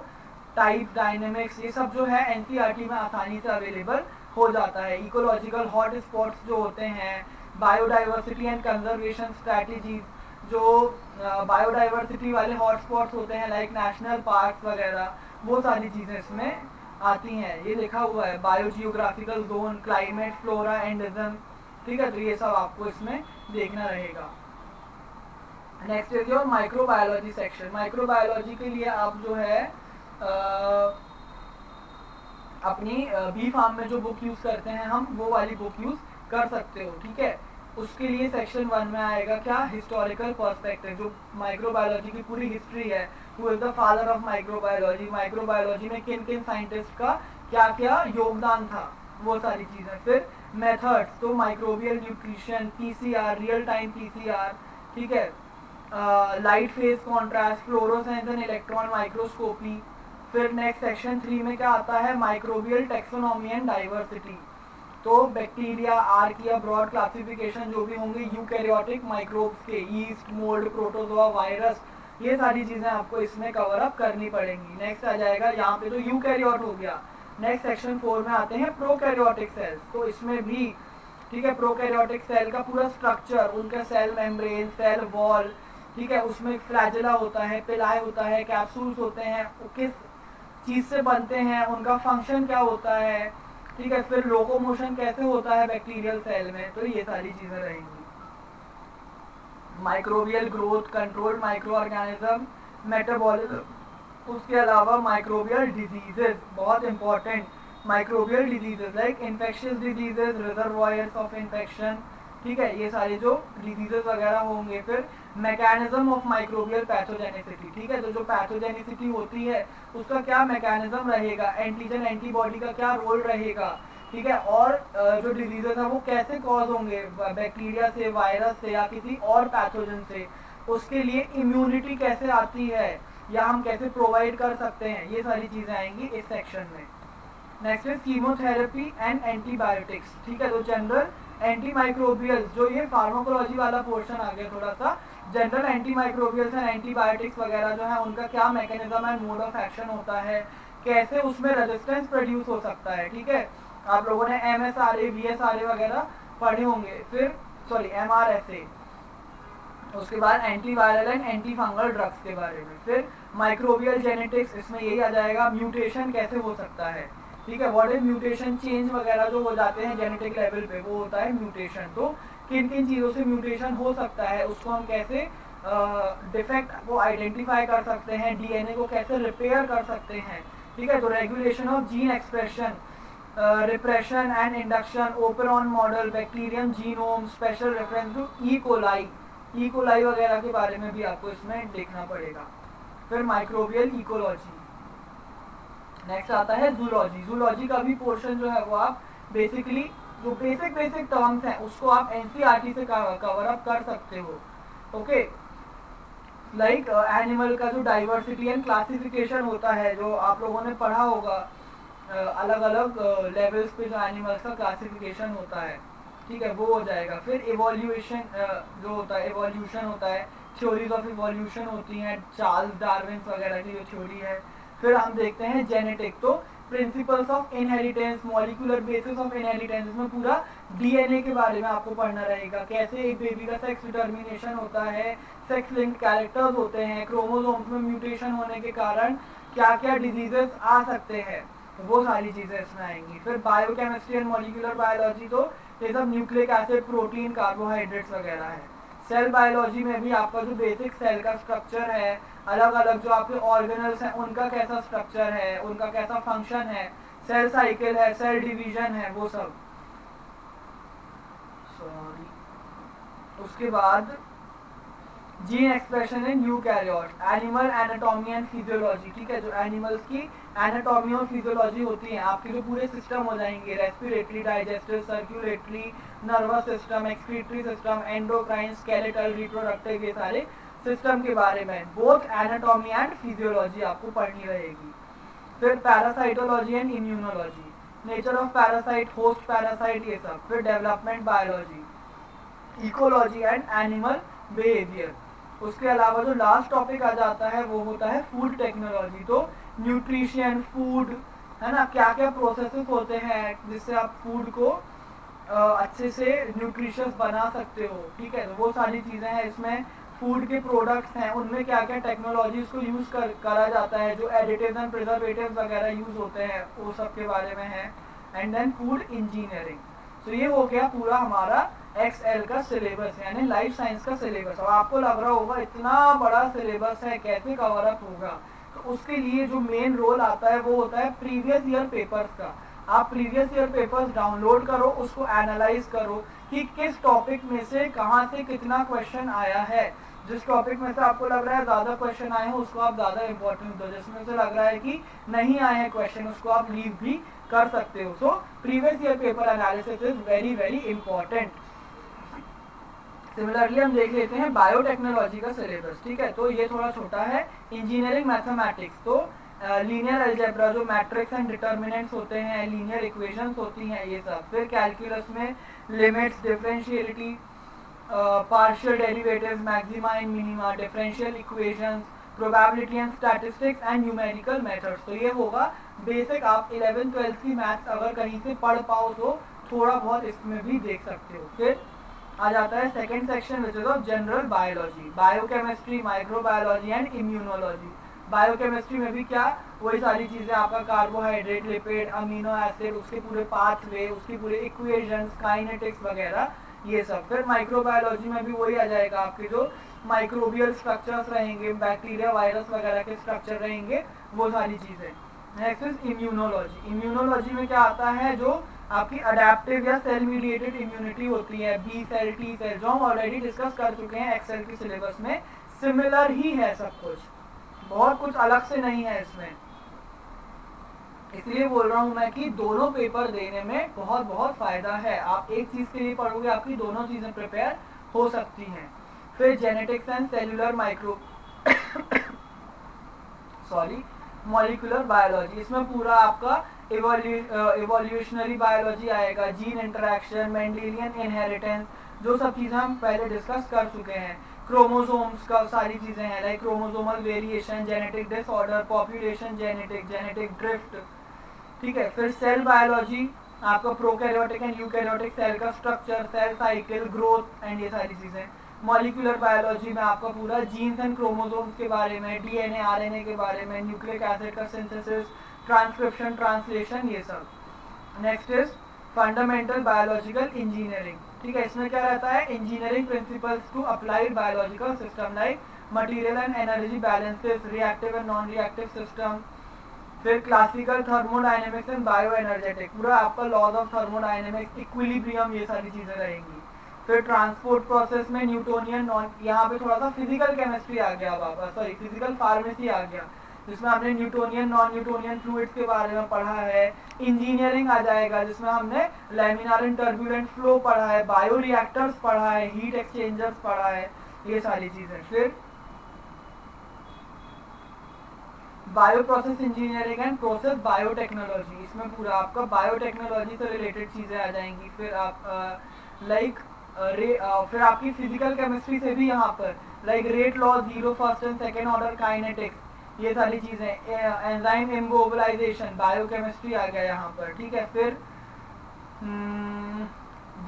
टाइप, डायनेमिक्स, ये सब जो है एनसीईआरटी में आसानी से अवेलेबल हो जाता है। इकोलॉजिकल हॉट स्पॉट्स जो होते हैं, बायोडाइवर्सिटी एंड कंजर्वेशन स्ट्रैटेजीज, जो बायोडाइवर्सिटी वाले हॉट स्पॉट्स होते हैं लाइक नेशनल पार्क वगैरह, वो सारी चीज़ें इसमें आती हैं। ये लिखा हुआ है बायोजियोग्राफिकल जोन, क्लाइमेट, फ्लोरा एंडिज्म, ठीक है। तो ये सब आपको इसमें देखना रहेगा। Next is your microbiology section. Microbiology के लिए आप जो है अपनी बी फार्म में जो बुक यूज़ करते हैं हम, वो वाली बुक यूज़ कर सकते हो, ठीक है। उसके लिए सेक्शन 1 में आएगा क्या, हिस्टोरिकल पर्सपेक्टिव, जो माइक्रोबायोलॉजी की पूरी हिस्ट्री है, who is the father of microbiology, microbiology में किन किन साइंटिस्ट का क्या क्या योगदान था, वो सारी चीज़ें। फिर मेथड्स, तो microbial nutrition, PCR, real time PCR, ठीक है। Light phase contrast, fluorescence and electron microscopy. फिर नेक्स्ट सेक्शन 3 में क्या आता है, माइक्रोबियल टेक्सोनॉमी एंड डाइवर्सिटी, तो बैक्टीरिया, आर्किया, ब्रॉड क्लासिफिकेशन जो भी होंगे यूकैरियोटिक माइक्रोब्स के, यीस्ट, मोल्ड, प्रोटोजोआ, वायरस, ये सारी चीज़ें आपको इसमें कवर अप करनी पड़ेंगी। नेक्स्ट आ जाएगा यहाँ पे तो यूकैरियोट हो गया। नेक्स्ट सेक्शन 4 में आते हैं प्रोकैरियोटिक सेल्स, तो इसमें भी, ठीक है, प्रोकैरियोटिक सेल का पूरा स्ट्रक्चर, उनका सेल मेम्ब्रेन, सेल वॉल, ठीक है, उसमें फ्लैजेला होता है, पिलाई होता है, कैप्सूल्स होते हैं, किस चीज़ से बनते हैं, उनका फंक्शन क्या होता है, ठीक है। फिर लोकोमोशन कैसे होता है बैक्टीरियल सेल में, तो ये सारी चीज़ें रहेंगी। Microbial growth, controlled micro organism, metabolism, उसके अलावा माइक्रोबियल डिजीजेज, बहुत important, microbial diseases like infectious diseases, reservoirs of infection, ठीक है, ये सारे जो डिजीजेज वगैरह होंगे। फिर मैकेनिज्म ऑफ माइक्रोबियल पैथोजेनिसिटी, ठीक है, तो जो पैथोजेनिसिटी होती है उसका क्या मैकेनिज्म रहेगा, एंटीजन एंटीबॉडी का क्या रोल रहेगा, ठीक है, और जो डिजीजेज है वो कैसे कॉज होंगे, बैक्टीरिया से, वायरस से या किसी और पैथोजन से, उसके लिए इम्यूनिटी कैसे आती है या हम कैसे प्रोवाइड कर सकते हैं, ये सारी चीज़ें आएंगी इस सेक्शन में। Next is chemotherapy and antibiotics, ठीक है, तो जनरल एंटीमाइक्रोबियल्स, जो ये फार्माकोलॉजी वाला पोर्शन आ गया थोड़ा सा, जनरल एंटीमाइक्रोबियल्स एंड एंटीबायोटिक्स वगैरह जो है उनका क्या mechanism and mode of action होता है, कैसे उसमें रेजिस्टेंस प्रोड्यूस हो सकता है, ठीक है। आप लोगों ने MSRA, VSRA वगैरह पढ़े होंगे। फिर सॉरी MRSA, उसके बाद anti viral and anti fungal drugs के बारे में। फिर माइक्रोबियल जेनेटिक्स, इसमें यही आ जाएगा म्यूटेशन कैसे हो सकता है, ठीक है, व्हाट इज म्यूटेशन, चेंज वगैरह जो हो जाते हैं जेनेटिक लेवल पे वो होता है म्यूटेशन। तो किन किन चीज़ों से म्यूटेशन हो सकता है, उसको हम कैसे डिफेक्ट को आइडेंटिफाई कर सकते हैं, डीएनए को कैसे रिपेयर कर सकते हैं, ठीक है। तो regulation of gene expression, repression and induction, operon model, bacterium genome, special reference to E coli वगैरह के बारे में भी आपको इसमें देखना पड़ेगा। फिर माइक्रोबियल इकोलॉजी। नेक्स्ट आता है जूलॉजी। जूलॉजी का भी पोर्शन जो है वो आप बेसिकली जो बेसिक टर्म्स हैं उसको आप एनसीईआरटी से कवर अप कर सकते हो, ओके। लाइक एनिमल का जो डाइवर्सिटी एंड क्लासिफिकेशन होता है जो आप लोगों ने पढ़ा होगा, अलग अलग लेवल्स पे जो एनिमल्स का क्लासिफिकेशन होता है, ठीक है, वो हो जाएगा। फिर इवोल्यूशन जो होता है, इवोल्यूशन होता है, थ्योरीज ऑफ इवोल्यूशन होती हैं, चार्ल्स डार्विन वगैरह की जो थ्योरी है। फिर हम देखते हैं जेनेटिक, तो principles of inheritance, molecular basis of inheritance, इसमें पूरा डीएनए के बारे में आपको पढ़ना रहेगा, कैसे एक बेबी का सेक्स डिटर्मिनेशन होता है, सेक्स लिंक्ड कैरेक्टर्स होते हैं, क्रोमोसोम्स में म्यूटेशन होने के कारण क्या क्या डिजीजेस आ सकते हैं, वो सारी चीजें इसमें आएंगी। फिर बायोकेमिस्ट्री एंड मॉलिक्यूलर बायोलॉजी, तो ये सब न्यूक्लिक एसिड, प्रोटीन, कार्बोहाइड्रेट्स वगैरह है। सेल बायोलॉजी में भी आपका जो बेसिक सेल का स्ट्रक्चर है, अलग अलग जो आपके ऑर्गेनल्स हैं उनका कैसा स्ट्रक्चर है, उनका कैसा फंक्शन है, सेल साइकिल है, सेल डिवीजन है, वो सब। सॉरी। उसके बाद gene expression in eukaryotes, animal anatomy and physiology, ठीक है, जो एनिमल्स की एनाटॉमी और फिजियोलॉजी होती है, आपके जो पूरे सिस्टम हो जाएंगे, respiratory, digestive, circulatory, nervous system, excretory system, endocrine, skeletal, reproductive, ये सारे सिस्टम के बारे में बोथ एनाटॉमी एंड फिजियोलॉजी आपको पढ़नी रहेगी। फिर parasitology and immunology, nature of parasite, host parasite, ये सब। फिर development biology, ecology and animal behaviour. उसके अलावा जो लास्ट टॉपिक आ जाता है वो होता है फूड टेक्नोलॉजी, तो न्यूट्रिशन, फूड, है ना, क्या क्या प्रोसेसेस होते हैं जिससे आप फूड को अच्छे से न्यूट्रिशियस बना सकते हो, ठीक है, तो वो सारी चीज़ें हैं इसमें। फूड के प्रोडक्ट्स हैं उनमें क्या क्या टेक्नोलॉजीज को यूज़ करा जाता है, जो एडिटिव्स एंड प्रिजर्वेटिव्स वगैरह यूज़ होते हैं वो सब के बारे में है। And then food engineering. तो ये हो गया पूरा हमारा XL का सिलेबस, यानी लाइफ साइंस का सिलेबस। और आपको लग रहा होगा इतना बड़ा सिलेबस है कैसे कवर अप होगा, तो उसके लिए जो मेन रोल आता है वो होता है प्रीवियस ईयर पेपर्स का। आप प्रीवियस ईयर पेपर्स डाउनलोड करो, उसको एनालाइज करो कि किस टॉपिक में से कहाँ से कितना क्वेश्चन आया है। जिस टॉपिक में से आपको लग रहा है ज़्यादा क्वेश्चन आए हैं उसको आप ज़्यादा इंपॉर्टेंस दो, जिसमें से लग रहा है कि नहीं आए हैं क्वेश्चन उसको आप लीव भी कर सकते हो। So previous year paper analysis is very very important. Similarly हम देख लेते हैं बायोटेक्नोलॉजी का सिलेबस, ठीक है, तो ये थोड़ा छोटा है। इंजीनियरिंग मैथमेटिक्स, तो लीनियर अलजेब्रा, जो मैट्रिक्स एंड डिटर्मिनेंट्स होते हैं, लीनियर इक्वेशंस होती हैं, ये सब। फिर कैलकुलस में limits, differentiability, partial derivatives, maxima and minima, differential equations, probability and statistics and numerical methods. तो ये होगा बेसिक। आप 11th-12th की मैथ्स अगर कहीं से पढ़ पाओ तो थोड़ा बहुत इसमें भी देख सकते हो। फिर आ जाता है second section which is of general biology, biochemistry, microbiology and immunology. Biochemistry में भी क्या, वही सारी चीज़ें, आपका कार्बोहाइड्रेट, लिपिड, अमीनो एसिड, उसके पूरे पाथवे, उसकी पूरे इक्वेशंस, काइनेटिक्स वगैरह, ये सब। फिर माइक्रोबायोलॉजी में भी वही आ जाएगा, आपके जो माइक्रोबियल स्ट्रक्चर्स रहेंगे, बैक्टीरिया, वायरस वगैरह के स्ट्रक्चर रहेंगे, वो सारी चीज़ें। Next is immunology. इम्यूनोलॉजी में क्या आता है, जो आपकी अडेप्टिव या सेल मीडिएटेड इम्यूनिटी होती है, बी सेल, टी सेल, जो हम ऑलरेडी डिस्कस कर चुके हैं एक्सेल के सिलेबस में। सिमिलर ही है सब कुछ, बहुत कुछ अलग से नहीं है इसमें। इसलिए बोल रहा हूँ मैं कि दोनों पेपर देने में बहुत बहुत फायदा है। आप एक चीज के लिए पढ़ोगे, आपकी दोनों चीजें प्रिपेयर हो सकती हैं। फिर genetics and cellular micro sorry molecular biology, इसमें पूरा आपका इवोल्यूशनरी बायोलॉजी आएगा, जीन इंटरेक्शन, मेंडेलियन इनहेरिटेंस, जो सब चीज़ें हम पहले डिस्कस कर चुके हैं। क्रोमोसोम्स का सारी चीज़ें हैं, like chromosomal variation, genetic disorder, population genetic, genetic drift, ठीक है। फिर सेल बायोलॉजी, आपका प्रोकैरियोटिक एंड यूकैरियोटिक सेल का structure, cell cycle, growth and ये सारी चीज़ें। मॉलिक्यूलर बायोलॉजी में आपका पूरा जीन्स एंड क्रोमोसोम्स के बारे में, डीएनए आरएनए के बारे में, न्यूक्लिक एसिड का सिंथेसिस, ट्रांसक्रिप्शन, ट्रांसलेशन, ये सब। Next is fundamental biological engineering. ठीक है, इसमें क्या रहता है, engineering principles to applied biological system like material and energy balances, reactive and non reactive system. फिर classical thermodynamics and bio energetic, पूरा आपका लॉज ऑफ थर्मोडायनेमिक्स, इक्विलिब्रियम, ये सारी चीजें रहेंगी। फिर ट्रांसपोर्ट प्रोसेस में न्यूटोनियन नॉन, यहाँ पे थोड़ा सा फिजिकल केमिस्ट्री आ गया, सॉरी फिजिकल फार्मेसी आ गया, जिसमें हमने न्यूटोनियन नॉन न्यूटोनियन फ्लूइड्स के बारे में पढ़ा है। इंजीनियरिंग आ जाएगा, जिसमें हमने लैमिनार एंड टर्बुलेंट फ्लो पढ़ा है, बायो रिएक्टर्स पढ़ा है, हीट एक्सचेंजर्स पढ़ा है, ये सारी चीजें। फिर bio process engineering and process biotechnology, इसमें पूरा आपका बायोटेक्नोलॉजी से रिलेटेड चीजें आ जाएंगी। फिर आप फिर आपकी फिजिकल केमिस्ट्री से भी यहाँ पर like rate law, zero first and second order kinetics, ये सारी चीजें, एंजाइम इमोबिलाइजेशन, बायोकेमिस्ट्री आ गया यहाँ पर। ठीक है, फिर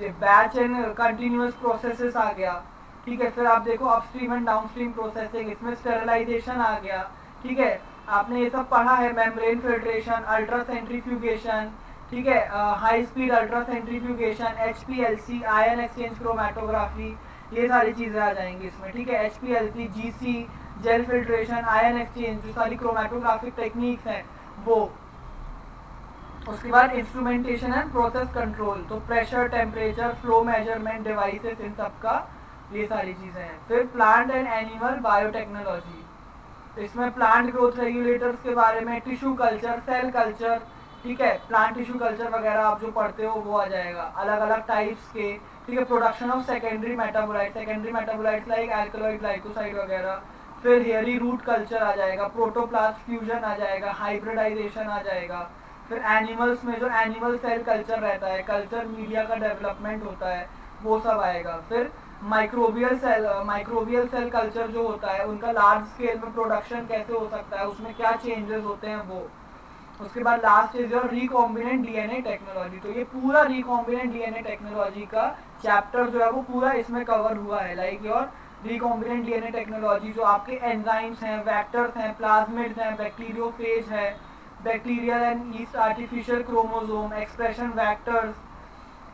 बैच एंड कंटिन्यूअस प्रोसेसेस आ गया। ठीक है, फिर आप देखो अपस्ट्रीम एंड डाउनस्ट्रीम प्रोसेसिंग, इसमें स्टेरिलाइजेशन आ गया। ठीक है, आपने ये सब पढ़ा है, मेम्ब्रेन फिल्ट्रेशन, अल्ट्रा सेंट्रीफ्यूगेशन, ठीक है, high speed ultra centrifugation, HPLC, ion exchange chromatography, ये सारी चीजें आ जाएंगी इसमें। ठीक है, HPLC, GC, gel filtration, ion exchange, जो सारी क्रोमेटोग्राफिक टेक्निक्स हैं वो। उसके बाद इंस्ट्रूमेंटेशन एंड प्रोसेस कंट्रोल, तो pressure, temperature, flow measurement devices, इन सब का ये सारी चीजें हैं। फिर प्लांट एंड एनिमल बायोटेक्नोलॉजी, इसमें प्लांट ग्रोथ रेगुलेटर्स के बारे में, टिश्यू कल्चर, सेल कल्चर, ठीक है, प्लांट टिश्यू कल्चर वगैरह आप जो पढ़ते हो वो आ जाएगा, अलग अलग टाइप्स के। ठीक है, production of secondary metabolites like alkaloid, glycoside वगैरह। फिर हेयरी रूट कल्चर आ जाएगा, प्रोटोप्लास्ट फ्यूजन आ जाएगा, हाइब्रिडाइजेशन आ जाएगा। फिर एनिमल्स में जो एनिमल सेल कल्चर रहता है, कल्चर मीडिया का डेवलपमेंट होता है, वो सब आएगा। फिर माइक्रोबियल सेल कल्चर जो होता है, उनका लार्ज स्केल में प्रोडक्शन कैसे हो सकता है, उसमें क्या चेंजेस होते हैं वो। उसके बाद last is your recombinant DNA technology, तो ये पूरा रिकॉम्बिनेंट डीएनए टेक्नोलॉजी का चैप्टर जो है वो पूरा इसमें कवर हुआ है। Like your recombinant DNA technology, जो आपके एंजाइम्स हैं, वेक्टर्स हैं, प्लाज्मिड्स हैं, बैक्टीरियोफेज है, bacterial and yeast artificial chromosome, expression vectors.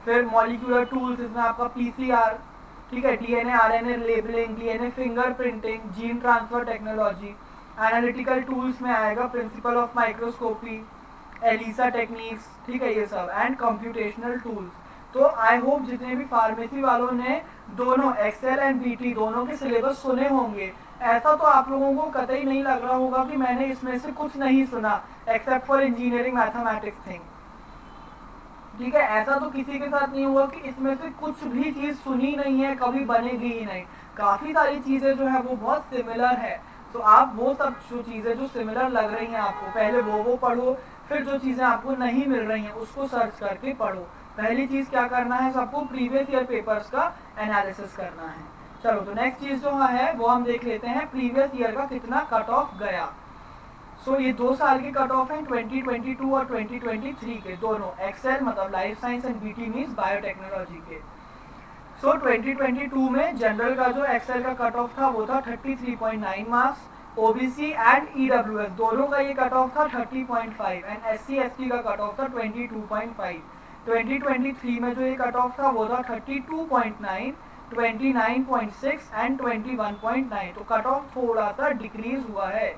फिर मॉलिक्यूलर टूल्स, इसमें आपका PCR, ठीक है, DNA RNA labelling, DNA fingerprinting, gene transfer technology. Analytical tools में आएगा principle of microscopy, ELISA techniques, ठीक है, ये सब, एंड कंप्यूटेशनल टूल्स। तो आई होप जितने भी फार्मेसी वालों ने दोनों एक्सेल एंड बीटी दोनों के सिलेबस सुने होंगे, ऐसा तो आप लोगों को कतई नहीं लग रहा होगा कि मैंने इसमें से कुछ नहीं सुना except for engineering mathematics thing. ठीक है, ऐसा तो किसी के साथ नहीं हुआ कि इसमें से कुछ भी चीज सुनी नहीं है, कभी बनेगी ही नहीं। काफी सारी चीजें जो है वो बहुत सिमिलर है। तो आप वो सब जो चीजें जो सिमिलर लग रही हैं आपको, पहले वो पढ़ो, फिर जो चीजें आपको नहीं मिल रही हैं उसको सर्च करके पढ़ो। पहली चीज क्या करना है, सबको प्रीवियस ईयर पेपर्स का एनालिसिस करना है। चलो, तो नेक्स्ट चीज जो है वो हम देख लेते हैं, प्रीवियस ईयर का कितना कट ऑफ गया। सो ये 2 साल के कट ऑफ हैं, 2022 और 2023 के दोनों, एक्सेल मतलब life science and BT means biotechnology के। सो 2022 में जनरल का जो एक्सेल का कट ऑफ था वो था 33.9 मार्क्स, ओबीसी एंड ईडब्ल्यूएस दोनों का ये कट ऑफ था 30.5 एंड SC/ST का कट ऑफ था 22.5। 2023 में जो ये कट ऑफ था वो था 32.9, 29.6 एंड 21.9। तो कट ऑफ थोड़ा सा डिक्रीज हुआ है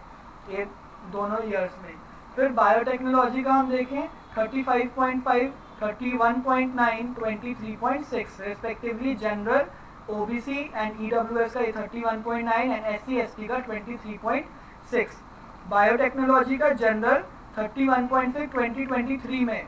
ये दोनों ईयर्स में। फिर बायोटेक्नोलॉजी का हम देखें, 35.5, 31.9, 23.6 respectively. General, OBC and EWS का ये 31.9 एंड SC/ST का 23.6। बायोटेक्नोलॉजी का जनरल 31.6 2023 में,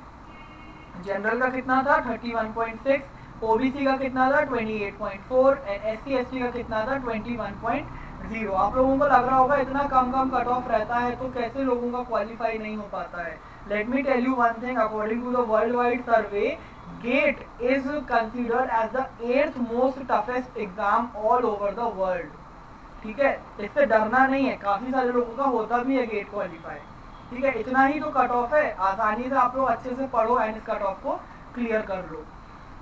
जनरल का कितना था 31.6, ओबीसी का कितना था 28.4 एंड SC/ST का कितना था 21.0। आप लोगों को लग रहा होगा इतना कम कट ऑफ रहता है तो कैसे लोगों का क्वालिफाई नहीं हो पाता है। Let me tell you one thing, according to the world wide survey, GATE is considered as the 8th most toughest exam all over the world. ठीक है, इससे डरना नहीं है, काफी सारे लोगों का होता भी है गेट क्वालिफाई। ठीक है, इतना ही तो कट ऑफ है, आसानी से आप लोग अच्छे से पढ़ो एंड इस कट ऑफ को क्लियर कर लो।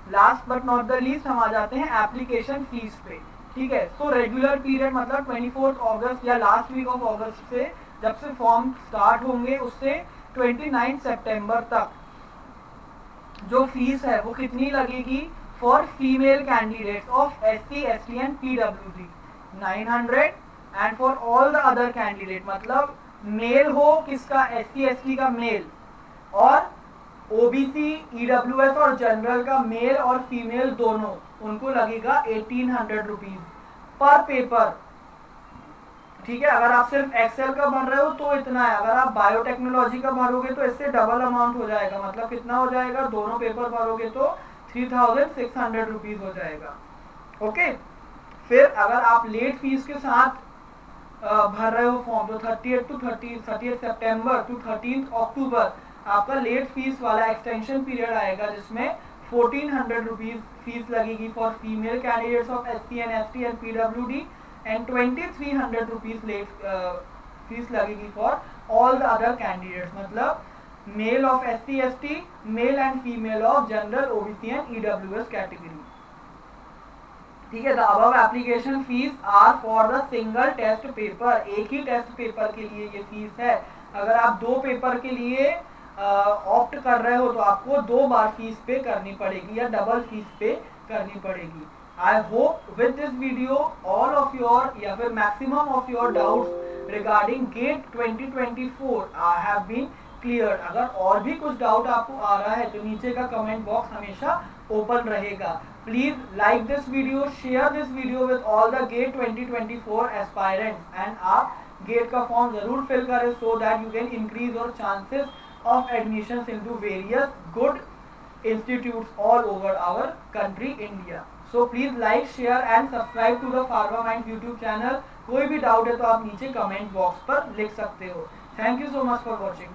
Last but not the least हम आ जाते हैं एप्लीकेशन फीस पे। ठीक है। सो रेगुलर पीरियड मतलब 24 अगस्त या लास्ट वीक ऑफ अगस्त से जब से फॉर्म स्टार्ट होंगे उससे 29 सितंबर तक जो फीस है वो कितनी लगेगी for female candidates of SC ST and PWD 900 and for all the other candidate मतलब मेल हो किसका SC ST का मेल और OBC EWS और जनरल का मेल और फीमेल दोनों उनको लगेगा 1800 रुपीज पर पेपर। ठीक है, अगर आप सिर्फ एक्सेल का भर रहे हो तो इतना है, अगर आप बायोटेक्नोलॉजी का भरोगे तो इससे डबल अमाउंट हो जाएगा, मतलब कितना हो जाएगा, दोनों पेपर भरोगे तो 3600 रुपीज हो जाएगा। ओके, फिर अगर आप लेट फीस के साथ भर रहे हो फॉर्म तो 30 सितंबर टू 13 अक्टूबर आपका लेट फीस वाला एक्सटेंशन पीरियड आएगा जिसमें 1400 रुपीज फीस लगेगी for female candidates of SC and ST and PWD and 2300 rupees late fee लगेगी for all the other candidates मतलब male of SC ST, male and female of general OBC and EWS category. ठीक है, the above application fee are for the single test paper, एक ही test paper के लिए ये fees है। अगर आप दो पेपर के लिए ऑप्ट कर रहे हो तो आपको 2 बार फीस पे करनी पड़ेगी या डबल फीस पे करनी पड़ेगी। I hope with this video all of your या फिर maximum of your doubts regarding GATE 2024 have been clear. अगर और भी कुछ डाउट आपको आ रहा है तो नीचे का कमेंट बॉक्स हमेशा ओपन रहेगा। Please like this video, share this video with all the GATE 2024 aspirants and आप गेट का फॉर्म जरूर फिल करें so that you can increase your chances of admissions into various good institutes all over our country India. So please like, share and subscribe to the Pharma Mind YouTube channel. कोई भी doubt है तो आप नीचे comment box पर लिख सकते हो। Thank you so much for watching.